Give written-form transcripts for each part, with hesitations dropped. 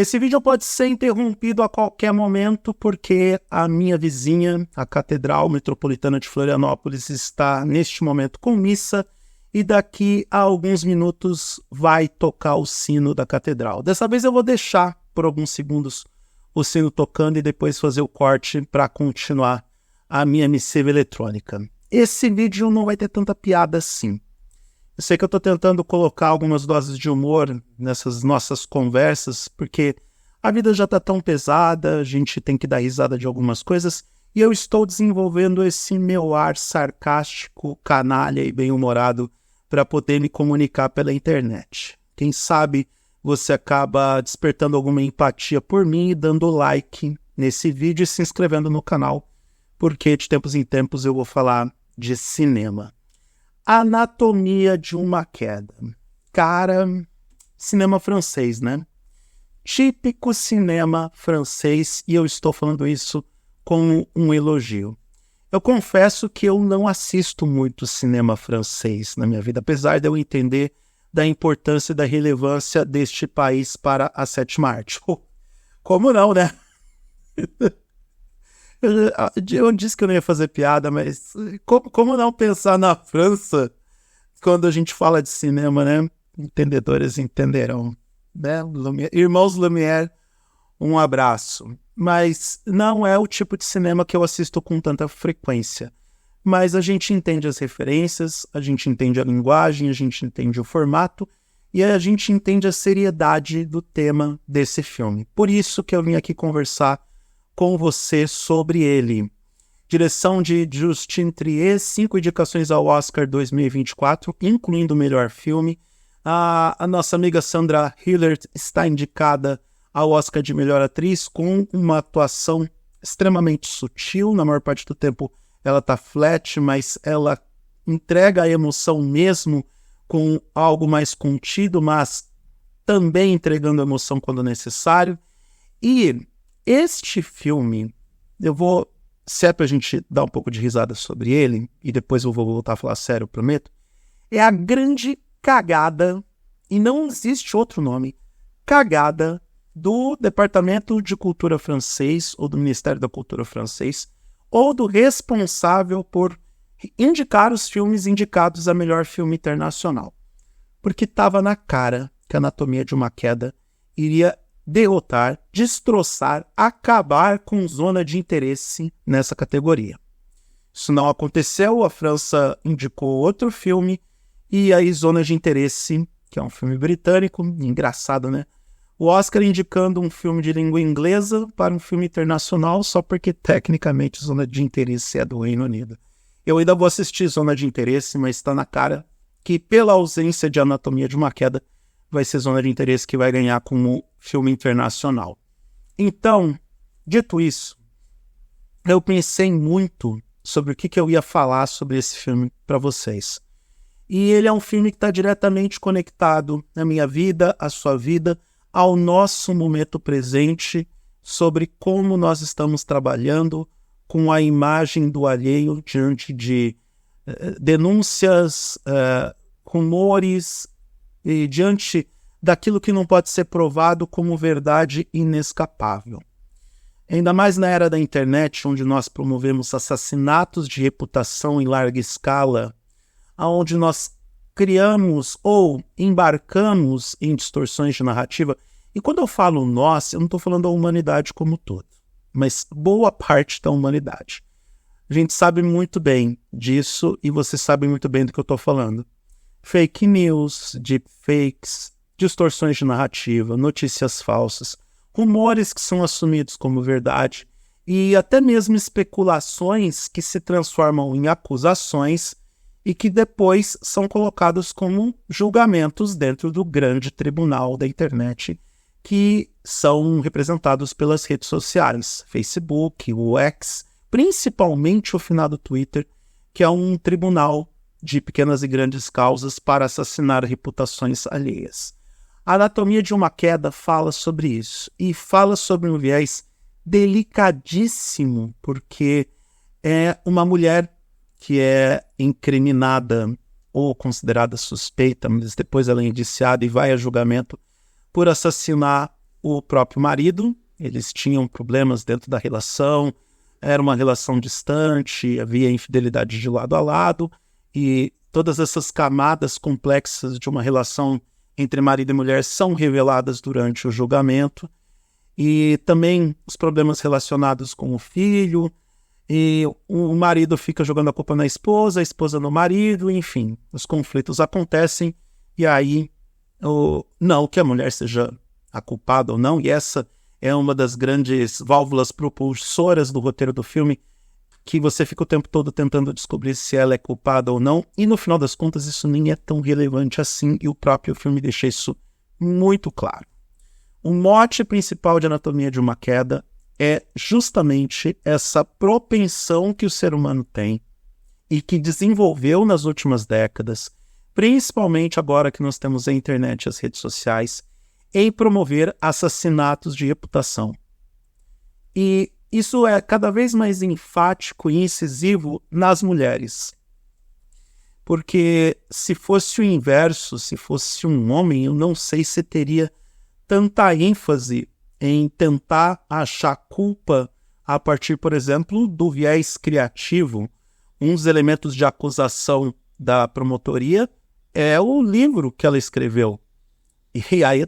Esse vídeo pode ser interrompido a qualquer momento porque a minha vizinha, a Catedral Metropolitana de Florianópolis, está neste momento com missa e daqui a alguns minutos vai tocar o sino da Catedral. Dessa vez eu vou deixar por alguns segundos o sino tocando e depois fazer o corte para continuar a minha missiva eletrônica. Esse vídeo não vai ter tanta piada assim. Eu sei que eu estou tentando colocar algumas doses de humor nessas nossas conversas, porque a vida já está tão pesada, a gente tem que dar risada de algumas coisas, e eu estou desenvolvendo esse meu ar sarcástico, canalha e bem-humorado para poder me comunicar pela internet. Quem sabe você acaba despertando alguma empatia por mim e dando like nesse vídeo e se inscrevendo no canal, porque de tempos em tempos eu vou falar de cinema. Anatomia de uma Queda. Cara, cinema francês, né? Típico cinema francês, e eu estou falando isso com um elogio. Eu confesso que eu não assisto muito cinema francês na minha vida, apesar de eu entender da importância e da relevância deste país para a sétima arte. Como não, né? Eu disse que eu não ia fazer piada, mas como não pensar na França quando a gente fala de cinema, né? Entendedores entenderão, né? Irmãos Lumière, um abraço. Mas não é o tipo de cinema que eu assisto com tanta frequência. Mas a gente entende as referências, a gente entende a linguagem, a gente entende o formato e a gente entende a seriedade do tema desse filme. Por isso que eu vim aqui conversar com você sobre ele. Direção de Justine Triet, 5 indicações ao Oscar 2024, incluindo o melhor filme. A nossa amiga Sandra Hüller está indicada ao Oscar de melhor atriz com uma atuação extremamente sutil. Na maior parte do tempo ela está flat, mas ela entrega a emoção mesmo com algo mais contido, mas também entregando a emoção quando necessário. E este filme, se é pra gente dar um pouco de risada sobre ele, e depois eu vou voltar a falar sério, eu prometo, é a grande cagada, e não existe outro nome, cagada do Departamento de Cultura francês, ou do Ministério da Cultura francês, ou do responsável por indicar os filmes indicados a melhor filme internacional. Porque estava na cara que Anatomia de uma Queda iria derrotar, destroçar, acabar com zona de interesse nessa categoria. Isso não aconteceu, a França indicou outro filme, e aí Zona de Interesse, que é um filme britânico, engraçado, né? O Oscar indicando um filme de língua inglesa para um filme internacional, só porque tecnicamente Zona de Interesse é do Reino Unido. Eu ainda vou assistir Zona de Interesse, mas está na cara que pela ausência de Anatomia de uma Queda, vai ser Zona de Interesse que vai ganhar como filme internacional. Então, dito isso, eu pensei muito sobre o que eu ia falar sobre esse filme para vocês. E ele é um filme que está diretamente conectado à minha vida, à sua vida, ao nosso momento presente, sobre como nós estamos trabalhando com a imagem do alheio diante de denúncias, rumores, e diante daquilo que não pode ser provado como verdade inescapável. Ainda mais na era da internet, onde nós promovemos assassinatos de reputação em larga escala, onde nós criamos ou embarcamos em distorções de narrativa. E quando eu falo nós, eu não estou falando da humanidade como um todo, mas boa parte da humanidade. A gente sabe muito bem disso e você sabe muito bem do que eu estou falando. Fake news, deepfakes, distorções de narrativa, notícias falsas, rumores que são assumidos como verdade e até mesmo especulações que se transformam em acusações e que depois são colocados como julgamentos dentro do grande tribunal da internet, que são representados pelas redes sociais, Facebook, o X, principalmente o finado Twitter, que é um tribunal de pequenas e grandes causas para assassinar reputações alheias. A Anatomia de uma Queda fala sobre isso, e fala sobre um viés delicadíssimo, porque é uma mulher que é incriminada ou considerada suspeita, mas depois ela é indiciada e vai a julgamento por assassinar o próprio marido. Eles tinham problemas dentro da relação, era uma relação distante, havia infidelidade de lado a lado, e todas essas camadas complexas de uma relação entre marido e mulher são reveladas durante o julgamento, e também os problemas relacionados com o filho, e o marido fica jogando a culpa na esposa, a esposa no marido, enfim, os conflitos acontecem, e aí, não que a mulher seja a culpada ou não, e essa é uma das grandes válvulas propulsoras do roteiro do filme, que você fica o tempo todo tentando descobrir se ela é culpada ou não, e no final das contas isso nem é tão relevante assim, e o próprio filme deixa isso muito claro. O mote principal de Anatomia de uma Queda é justamente essa propensão que o ser humano tem e que desenvolveu nas últimas décadas, principalmente agora que nós temos a internet e as redes sociais, em promover assassinatos de reputação. E isso é cada vez mais enfático e incisivo nas mulheres. Porque se fosse o inverso, se fosse um homem, eu não sei se teria tanta ênfase em tentar achar culpa a partir, por exemplo, do viés criativo. Um dos elementos de acusação da promotoria é o livro que ela escreveu. E aí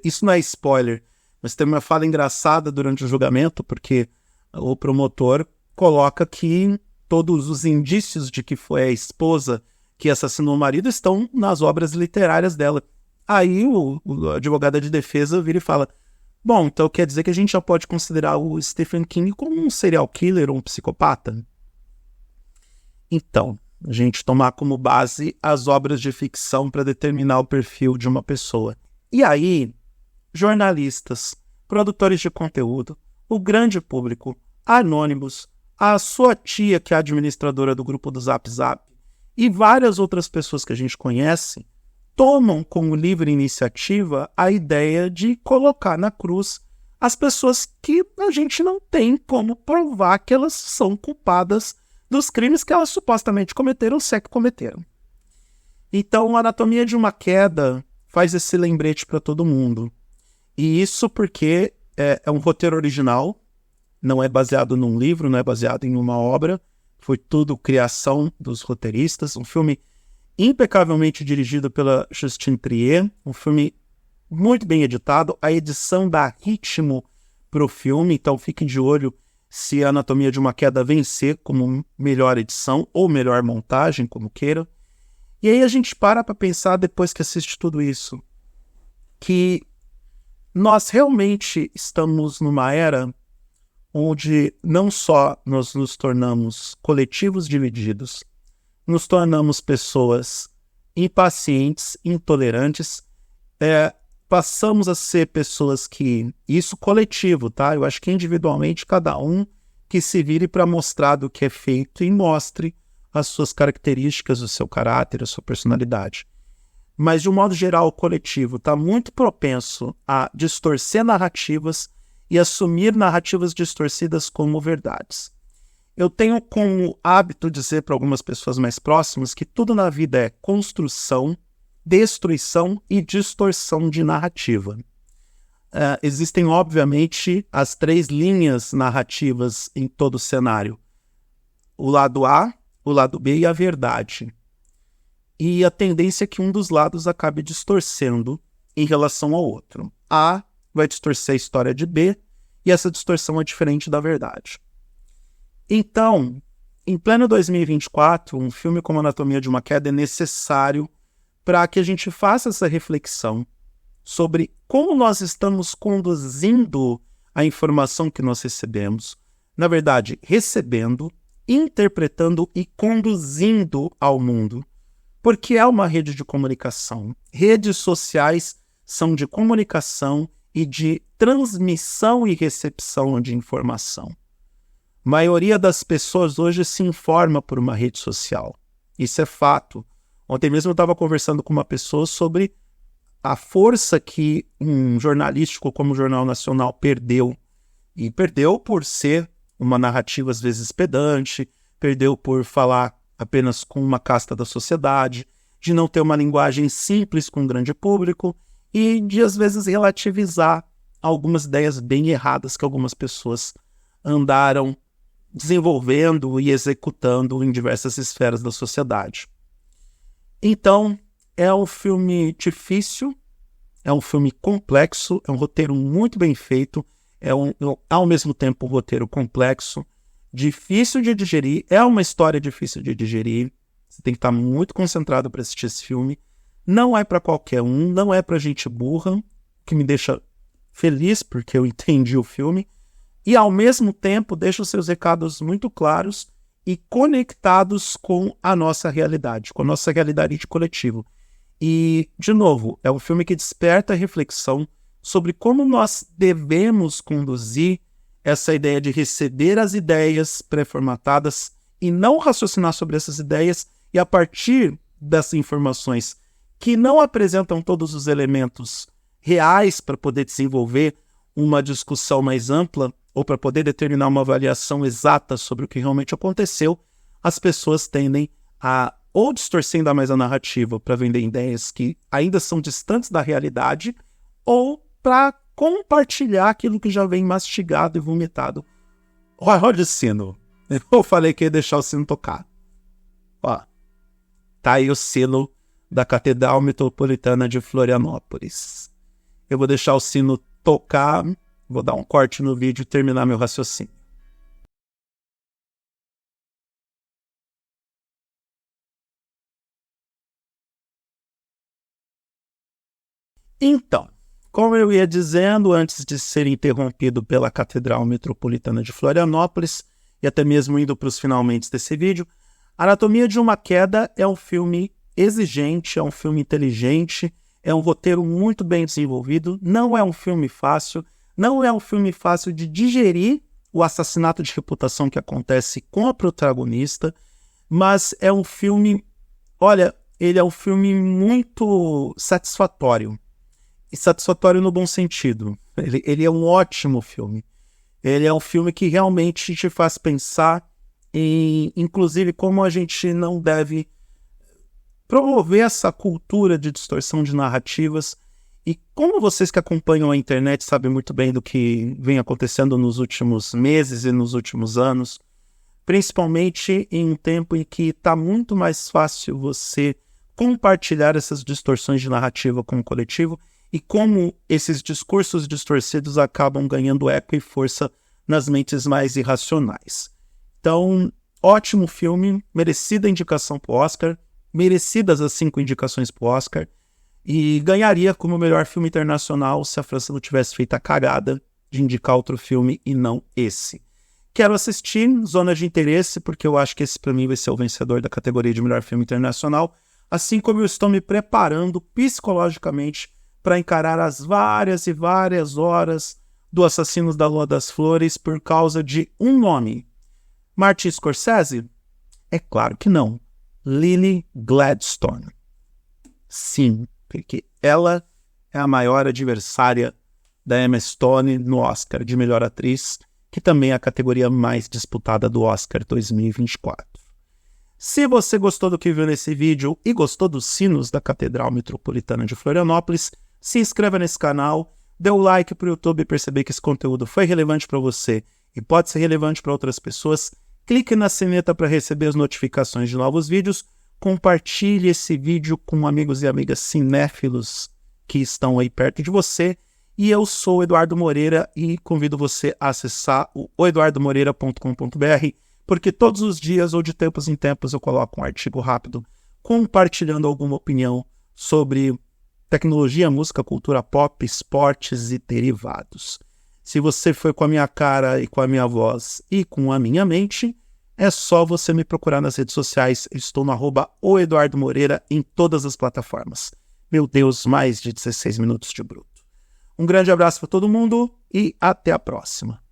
isso não é spoiler, mas tem uma fala engraçada durante o julgamento, porque o promotor coloca que todos os indícios de que foi a esposa que assassinou o marido estão nas obras literárias dela. Aí o advogado de defesa vira e fala, bom, então quer dizer que a gente já pode considerar o Stephen King como um serial killer ou um psicopata? Então, a gente tomar como base as obras de ficção para determinar o perfil de uma pessoa. E aí, jornalistas, produtores de conteúdo, o grande público, anônimos, a sua tia que é a administradora do grupo do Zap Zap e várias outras pessoas que a gente conhece tomam como livre iniciativa a ideia de colocar na cruz as pessoas que a gente não tem como provar que elas são culpadas dos crimes que elas supostamente cometeram, se é que cometeram. Então, a Anatomia de uma Queda faz esse lembrete para todo mundo. E isso porque é um roteiro original, não é baseado num livro, não é baseado em uma obra, foi tudo criação dos roteiristas, um filme impecavelmente dirigido pela Justine Triet, um filme muito bem editado, a edição dá ritmo para o filme, então fiquem de olho se a Anatomia de uma Queda vencer como melhor edição ou melhor montagem, como queira. E aí a gente para pensar, depois que assiste tudo isso, que nós realmente estamos numa era onde não só nós nos tornamos coletivos divididos, nos tornamos pessoas impacientes, intolerantes, passamos a ser pessoas que... Isso coletivo, tá? Eu acho que individualmente cada um que se vire para mostrar do que é feito e mostre as suas características, o seu caráter, a sua personalidade. Mas, de um modo geral, o coletivo está muito propenso a distorcer narrativas e assumir narrativas distorcidas como verdades. Eu tenho como hábito dizer para algumas pessoas mais próximas que tudo na vida é construção, destruição e distorção de narrativa. Existem, obviamente, as 3 linhas narrativas em todo o cenário. O lado A, o lado B e a verdade. E a tendência é que um dos lados acabe distorcendo em relação ao outro. A vai distorcer a história de B e essa distorção é diferente da verdade. Então, em pleno 2024, um filme como Anatomia de uma Queda é necessário para que a gente faça essa reflexão sobre como nós estamos conduzindo a informação que nós recebemos, na verdade, recebendo, interpretando e conduzindo ao mundo, porque é uma rede de comunicação. Redes sociais são de comunicação e de transmissão e recepção de informação. A maioria das pessoas hoje se informa por uma rede social. Isso é fato. Ontem mesmo eu estava conversando com uma pessoa sobre a força que um jornalístico como o Jornal Nacional perdeu. E perdeu por ser uma narrativa às vezes pedante, perdeu por falar apenas com uma casta da sociedade, de não ter uma linguagem simples com um grande público e de às vezes relativizar algumas ideias bem erradas que algumas pessoas andaram desenvolvendo e executando em diversas esferas da sociedade. Então, é um filme difícil, é um filme complexo, é um roteiro muito bem feito, ao mesmo tempo um roteiro complexo, difícil de digerir, é uma história difícil de digerir, você tem que estar muito concentrado para assistir esse filme, não é para qualquer um, não é para gente burra, que me deixa feliz porque eu entendi o filme, e ao mesmo tempo deixa os seus recados muito claros e conectados com a nossa realidade de coletivo. E, de novo, é um filme que desperta a reflexão sobre como nós devemos conduzir essa ideia de receber as ideias pré-formatadas e não raciocinar sobre essas ideias e, a partir dessas informações que não apresentam todos os elementos reais para poder desenvolver uma discussão mais ampla ou para poder determinar uma avaliação exata sobre o que realmente aconteceu, as pessoas tendem a ou distorcer ainda mais a narrativa para vender ideias que ainda são distantes da realidade, ou para compartilhar aquilo que já vem mastigado e vomitado. Olha o sino. Eu falei que ia deixar o sino tocar. Ó, tá aí o sino da Catedral Metropolitana de Florianópolis. Eu vou deixar o sino tocar, vou dar um corte no vídeo e terminar meu raciocínio. Então, como eu ia dizendo, antes de ser interrompido pela Catedral Metropolitana de Florianópolis, e até mesmo indo para os finalmente desse vídeo, Anatomia de uma Queda é um filme exigente, é um filme inteligente, é um roteiro muito bem desenvolvido, não é um filme fácil, não é um filme fácil de digerir o assassinato de reputação que acontece com a protagonista, mas é um filme, olha, ele é um filme muito satisfatório. E satisfatório no bom sentido. Ele é um ótimo filme. Ele é um filme que realmente te faz pensar em, inclusive, como a gente não deve promover essa cultura de distorção de narrativas. E como vocês que acompanham a internet sabem muito bem do que vem acontecendo nos últimos meses e nos últimos anos, principalmente em um tempo em que está muito mais fácil você compartilhar essas distorções de narrativa com o coletivo, e como esses discursos distorcidos acabam ganhando eco e força nas mentes mais irracionais. Então, ótimo filme, merecida indicação para o Oscar, merecidas as 5 indicações para o Oscar, e ganharia como melhor filme internacional se a França não tivesse feito a cagada de indicar outro filme e não esse. Quero assistir, Zona de Interesse, porque eu acho que esse para mim vai ser o vencedor da categoria de melhor filme internacional, assim como eu estou me preparando psicologicamente para encarar as várias e várias horas do Assassinos da Lua das Flores por causa de um nome. Martin Scorsese? É claro que não. Lily Gladstone. Sim, porque ela é a maior adversária da Emma Stone no Oscar de melhor atriz, que também é a categoria mais disputada do Oscar 2024. Se você gostou do que viu nesse vídeo e gostou dos sinos da Catedral Metropolitana de Florianópolis, se inscreva nesse canal, dê o like para o YouTube e perceber que esse conteúdo foi relevante para você e pode ser relevante para outras pessoas. Clique na sineta para receber as notificações de novos vídeos. Compartilhe esse vídeo com amigos e amigas cinéfilos que estão aí perto de você. E eu sou o Eduardo Moreira e convido você a acessar o oeduardomoreira.com.br, porque todos os dias ou de tempos em tempos eu coloco um artigo rápido compartilhando alguma opinião sobre tecnologia, música, cultura pop, esportes e derivados. Se você foi com a minha cara e com a minha voz e com a minha mente, é só você me procurar nas redes sociais. Eu estou no @oeduardomoreira em todas as plataformas. Meu Deus, mais de 16 minutos de bruto. Um grande abraço para todo mundo e até a próxima.